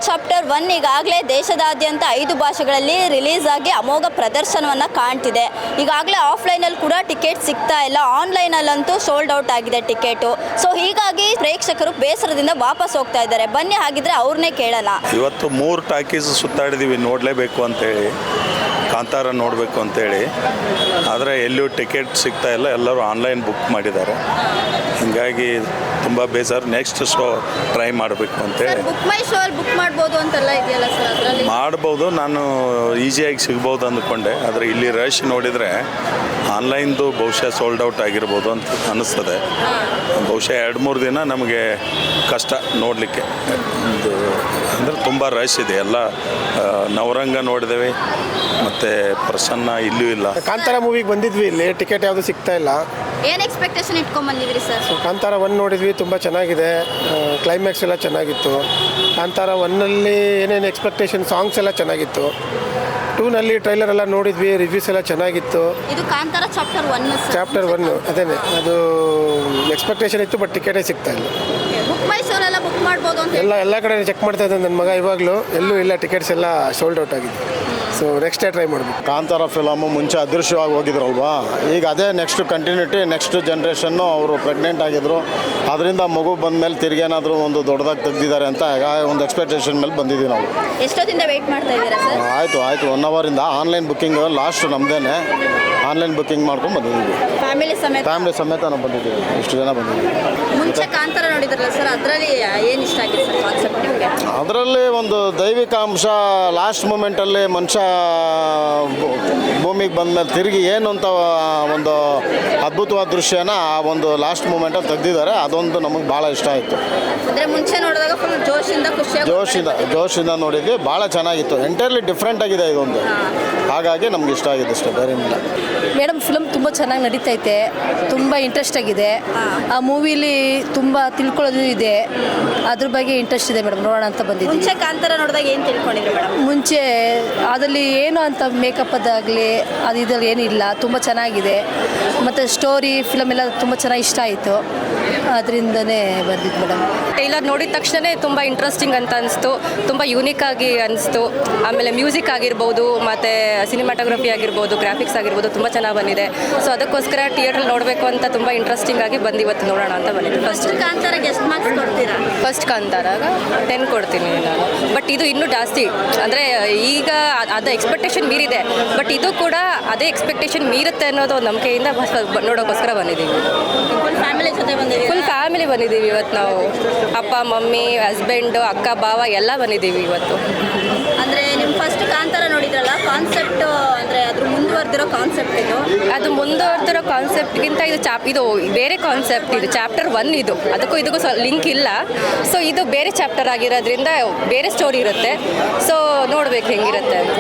Chapter 1 ಈಗಾಗಲೇ ದೇಶದಾದ್ಯಂತ 5 ಭಾಷೆಗಳಲ್ಲಿ ರಿಲೀಸ್ ಆಗಿ ಅಮೋಘ ಪ್ರದರ್ಶನವನ್ನು ಕಾಣ್ತಿದೆ. ಈಗಾಗಲೇ ಆಫ್ಲೈನಲ್ಲಿ ಕೂಡ ಟಿಕೆಟ್ ಸಿಗ್ತಾ ಇಲ್ಲ, ಆನ್ಲೈನಲ್ಲಂತೂ ಸೋಲ್ಡ್ ಔಟ್ ಆಗಿದೆ ಟಿಕೆಟು. ಸೊ ಹೀಗಾಗಿ ಪ್ರೇಕ್ಷಕರು ಬೇಸರದಿಂದ ವಾಪಸ್ ಹೋಗ್ತಾ ಇದ್ದಾರೆ. ಬನ್ನಿ ಹಾಗಿದ್ರೆ ಅವ್ರನ್ನೇ ಕೇಳೋಣ. ಇವತ್ತು 3 ಟಾಕೀಸ್ ಸುತ್ತಾಡಿದ್ದೀವಿ, ನೋಡಲೇಬೇಕು ಅಂತೇಳಿ, ಕಾಂತಾರ ನೋಡಬೇಕು ಅಂತೇಳಿ. ಆದರೆ ಎಲ್ಲೂ ಟಿಕೆಟ್ ಸಿಗ್ತಾ ಇಲ್ಲ, ಎಲ್ಲರೂ ಆನ್ಲೈನ್ ಬುಕ್ ಮಾಡಿದ್ದಾರೆ. ಹೀಗಾಗಿ ತುಂಬ ಬೇಜಾರು. ನೆಕ್ಸ್ಟ್ ಶೋ ಟ್ರೈ ಮಾಡಬೇಕು ಅಂತೇಳಿ. ಬುಕ್ ಮೈ ಶೋ ಅಲ್ಲಿ ಬುಕ್ ಮಾಡ್ಬೋದು ಅಂತೆಲ್ಲ ಇದೆಯಲ್ಲ ಸರ್, ಅದರಲ್ಲಿ ಮಾಡ್ಬೋದು. ನಾನು ಈಸಿಯಾಗಿ ಸಿಗ್ಬೋದು ಅಂದ್ಕೊಂಡೆ, ಆದರೆ ಇಲ್ಲಿ ರಶ್ ನೋಡಿದರೆ ಆನ್ಲೈನ್ದು ಬಹುಶಃ ಸೋಲ್ಡ್ ಔಟ್ ಆಗಿರ್ಬೋದು ಅಂತ ಅನ್ನಿಸ್ತದೆ. ಬಹುಶಃ 2-3 ದಿನ ನಮಗೆ ಕಷ್ಟ ನೋಡಲಿಕ್ಕೆ. ಅಂದರೆ ತುಂಬ ರಶ್ ಇದೆ. ಎಲ್ಲ ನವರಂಗ ನೋಡಿದೇವೆ, ಮತ್ತು ಪ್ರಸನ್ನ ಇಲ್ಲೂ ಇಲ್ಲ. ಕಾಂತಾರ ಮೂವಿಗೆ ಬಂದಿದ್ವಿ, ಇಲ್ಲಿ ಟಿಕೆಟ್ ಯಾವುದು ಸಿಗ್ತಾ ಇಲ್ಲ. ಏನು ಎಕ್ಸ್ಪೆಕ್ಟೇಷನ್ ಇಟ್ಕೊಂಡ್ ಬಂದಿದ್ರಿ ಸರ್? ಕಾಂತಾರ 1 ನೋಡಿದ್ವಿ, ತುಂಬ ಚೆನ್ನಾಗಿದೆ. ಕ್ಲೈಮ್ಯಾಕ್ಸ್ ಎಲ್ಲ ಚೆನ್ನಾಗಿತ್ತು. ಕಾಂತಾರ 1ನಲ್ಲಿ ಏನೇನು ಎಕ್ಸ್ಪೆಕ್ಟೇಷನ್, ಸಾಂಗ್ಸ್ ಎಲ್ಲ ಚೆನ್ನಾಗಿತ್ತು. 2ನಲ್ಲಿ ಟ್ರೈಲರ್ ಎಲ್ಲ ನೋಡಿದ್ವಿ, ರಿವ್ಯೂಸ್ ಎಲ್ಲ ಚೆನ್ನಾಗಿತ್ತು. ಇದು ಕಾಂತಾರ ಚಾಪ್ಟರ್ 1 ಅದೇನೆ, ಅದು ಎಕ್ಸ್ಪೆಕ್ಟೇಷನ್ ಇತ್ತು, ಬಟ್ ಟಿಕೆಟೇ ಸಿಗ್ತಾ ಇಲ್ಲ. ಬುಕ್ ಮೈ ಶೋ ಎಲ್ಲ ಬುಕ್ ಮಾಡ್ಬೋದು ಅಂತ ಎಲ್ಲ ಕಡೆ ಚೆಕ್ ಮಾಡ್ತಾ ಇದ್ದೆ ನನ್ನ ಮಗ, ಇವಾಗಲೂ ಎಲ್ಲೂ ಇಲ್ಲ, ಟಿಕೆಟ್ಸ್ ಎಲ್ಲ ಸೋಲ್ಡ್ ಔಟ್ ಆಗಿದೆ. ಸೊ ನೆಕ್ಸ್ಟ್ ಡೇ ಟ್ರೈ ಮಾಡಬೇಕು. ಕಾಂತಾರ ಫಿಲಮು ಮುಂಚೆ ಅದೃಶ್ಯವಾಗಿ ಹೋಗಿದ್ರಲ್ವಾ, ಈಗ ಅದೇ ನೆಕ್ಸ್ಟ್ ಕಂಟಿನ್ಯೂಟಿ, ನೆಕ್ಸ್ಟ್ ಜನ್ರೇಷನ್ನು ಅವರು ಪ್ರೆಗ್ನೆಂಟ್ ಆಗಿದ್ರು. ಅದರಿಂದ ಮಗು ಬಂದ ಮೇಲೆ ತಿರುಗೇನಾದರೂ ಒಂದು ದೊಡ್ಡದಾಗಿ ತೆಗ್ದಿದ್ದಾರೆ ಅಂತ ಒಂದು ಎಕ್ಸ್ಪೆಕ್ಟೇಷನ್ ಮೇಲೆ ಬಂದಿದ್ದೀವಿ ನಾವು. ಎಷ್ಟೊತ್ತಿಂದ ವೆಯ್ಟ್ ಮಾಡ್ತಾ ಇದ್ದೀರಾ ಸರ್? ಆಯಿತು 1 ಅವರಿಂದ ಆನ್ಲೈನ್ ಬುಕ್ಕಿಂಗ್ ಲಾಸ್ಟ್ ನಮ್ಮದೇನೆ. ಆನ್ಲೈನ್ ಬುಕ್ಕಿಂಗ್ ಮಾಡ್ಕೊಂಡು ಬಂದಿದ್ದೀವಿ. ಫ್ಯಾಮಿಲಿ ಸಮೇತ ನಾವು ಬಂದಿದ್ದೀವಿ, ಇಷ್ಟು ಜನ ಬಂದಿದ್ದೀವಿ. ಮುಂಚೆ ಕಾಂತಾರ ನೋಡಿದ್ರಲ್ಲ ಸರ್, ಅದರಲ್ಲಿ ಏನು ಇಷ್ಟ ಆಗಿದೆ ಸರ್ ಕಾನ್ಸೆಪ್ಟ್ ನಿಮಗೆ? ಅದರಲ್ಲಿ ಒಂದು ದೈವಿಕ ಅಂಶ, ಲಾಸ್ಟ್ ಮೂಮೆಂಟಲ್ಲಿ ಮನುಷ್ಯ ಭೂಮಿಗೆ ಬಂದಮೇಲೆ ತಿರುಗಿ ಏನು ಅಂತ ಒಂದು ಅದ್ಭುತವಾದ ದೃಶ್ಯನ ಆ ಒಂದು ಲಾಸ್ಟ್ ಮೂಮೆಂಟಲ್ಲಿ ತೆಗೆದಿದ್ದಾರೆ. ಅದೊಂದು ನಮಗೆ ಭಾಳ ಇಷ್ಟ ಆಯಿತು. ಅಂದರೆ ಮುಂಚೆ ನೋಡಿದಾಗ ಫುಲ್ ಜೋಶಿಂದ ನೋಡಿದ್ವಿ, ಭಾಳ ಚೆನ್ನಾಗಿತ್ತು. ಎಂಟೈರ್ಲಿ ಡಿಫ್ರೆಂಟ್ ಆಗಿದೆ ಇದೊಂದು, ಹಾಗಾಗಿ ನಮ್ಗೆ ಇಷ್ಟ ಆಗಿದೆ ಅಷ್ಟೇ, ಬೇರೆ ಏನಿಲ್ಲ. ಮೇಡಮ್, ಫಿಲಮ್ ತುಂಬ ಚೆನ್ನಾಗಿ ನಡೀತೈತೆ, ತುಂಬ ಇಂಟ್ರೆಸ್ಟ್ ಆಗಿದೆ. ಆ ಮೂವಿಲಿ ತುಂಬ ತಿಳ್ಕೊಳ್ಳೋದು ಇದೆ, ಅದ್ರ ಬಗ್ಗೆ ಇಂಟ್ರೆಸ್ಟ್ ಇದೆ ಮೇಡಮ್, ನೋಡೋಣ ಅಂತ ಬಂದಿದ್ದೀವಿ. ಮುಂಚೆ ಕಾಂತಾರ ನೋಡಿದಾಗ ಏನು ತಿಳ್ಕೊಂಡಿದ್ರು ಮೇಡಮ್? ಮುಂಚೆ ಅದರಲ್ಲಿ ಏನು ಅಂತ ಮೇಕಪ್ ಅದಾಗಲಿ ಅದು ಇದರಲ್ಲಿ ಏನಿಲ್ಲ, ತುಂಬ ಚೆನ್ನಾಗಿದೆ. ಮತ್ತು ಸ್ಟೋರಿ ಫಿಲಮ್ ಎಲ್ಲ ತುಂಬ ಚೆನ್ನಾಗಿ ಇಷ್ಟ ಆಯಿತು, ಅದರಿಂದನೇ ಬಂದಿದ್ದು ಮೇಡಮ್. ಟೈಲರ್ ನೋಡಿದ ತಕ್ಷಣ ತುಂಬ ಇಂಟ್ರೆಸ್ಟಿಂಗ್ ಅಂತ ಅನಿಸ್ತು, ತುಂಬ ಯೂನಿಕ್ ಆಗಿ ಅನಿಸ್ತು. ಆಮೇಲೆ ಮ್ಯೂಸಿಕ್ ಆಗಿರ್ಬೋದು, ಮತ್ತು ಸಿನಿಮಾಟೋಗ್ರಫಿ ಆಗಿರ್ಬೋದು, ಗ್ರಾಫಿಕ್ಸ್ ಆಗಿರ್ಬೋದು, ತುಂಬ ಚೆನ್ನಾಗಿ ಬಂದಿದೆ. ಸೊ ಅದಕ್ಕೋಸ್ಕರ ಥಿಯೇಟ್ರಲ್ಲಿ ನೋಡಬೇಕು ಅಂತ ತುಂಬ ಇಂಟ್ರೆಸ್ಟಿಂಗ್ ಆಗಿ ಬಂದು ಇವತ್ತು ನೋಡೋಣ ಅಂತ ಬಂದಿದ್ದು. ಫಸ್ಟ್ ಕಾಂತಾರಗೆ ಎಷ್ಟು ಮಾರ್ಕ್ಸ್ ಕೊಡ್ತೀರಾ? ಫಸ್ಟ್ ಕಾಂತಾರಾಗ 10 ಕೊಡ್ತೀನಿ ನಾನು. ಬಟ್ ಇದು ಇನ್ನೂ ಜಾಸ್ತಿ, ಅಂದರೆ ಈಗ ಅದು ಎಕ್ಸ್ಪೆಕ್ಟೇಷನ್ ಮೀರಿದೆ, ಬಟ್ ಇದು ಕೂಡ ಅದೇ ಎಕ್ಸ್ಪೆಕ್ಟೇಷನ್ ಮೀರುತ್ತೆ ಅನ್ನೋದು ಒಂದು ನಂಬಿಕೆಯಿಂದ ನೋಡೋಕ್ಕೋಸ್ಕರ ಬಂದಿದ್ದೀವಿ. ಫುಲ್ ಫ್ಯಾಮಿಲಿ ಜೊತೆ ಬಂದಿದ್ದೀವಿ? ಫುಲ್ ಫ್ಯಾಮಿಲಿ ಬಂದಿದ್ದೀವಿ ಇವತ್ತು ನಾವು. ಅಪ್ಪ, ಮಮ್ಮಿ, ಹಸ್ಬೆಂಡು, ಅಕ್ಕ, ಭಾವ ಎಲ್ಲ ಬಂದಿದ್ದೀವಿ ಇವತ್ತು. ಅಂದರೆ ನಿಮ್ಮ ಫಸ್ಟ್ ಕಾಂತಾರ ನೋಡಿದ್ರಲ್ಲ, ಕಾನ್ಸೆಪ್ಟ್ ಅಂದರೆ ಅದ್ರ ಮುಂದುವರೆದಿರೋ ಕಾನ್ಸೆಪ್ಟ್ ಇದು? ಅದು ಮುಂದುವರೆದಿರೋ ಕಾನ್ಸೆಪ್ಟ್ಗಿಂತ ಇದು ಬೇರೆ ಕಾನ್ಸೆಪ್ಟ್. ಇದು ಚಾಪ್ಟರ್ 1, ಇದು ಅದಕ್ಕೂ ಇದಕ್ಕೂ ಲಿಂಕ್ ಇಲ್ಲ. ಸೊ ಇದು ಬೇರೆ ಚಾಪ್ಟರ್ ಆಗಿರೋದ್ರಿಂದ ಬೇರೆ ಸ್ಟೋರಿ ಇರುತ್ತೆ. ಸೊ ನೋಡ್ಬೇಕು ಹೆಂಗಿರುತ್ತೆ ಅಂತ.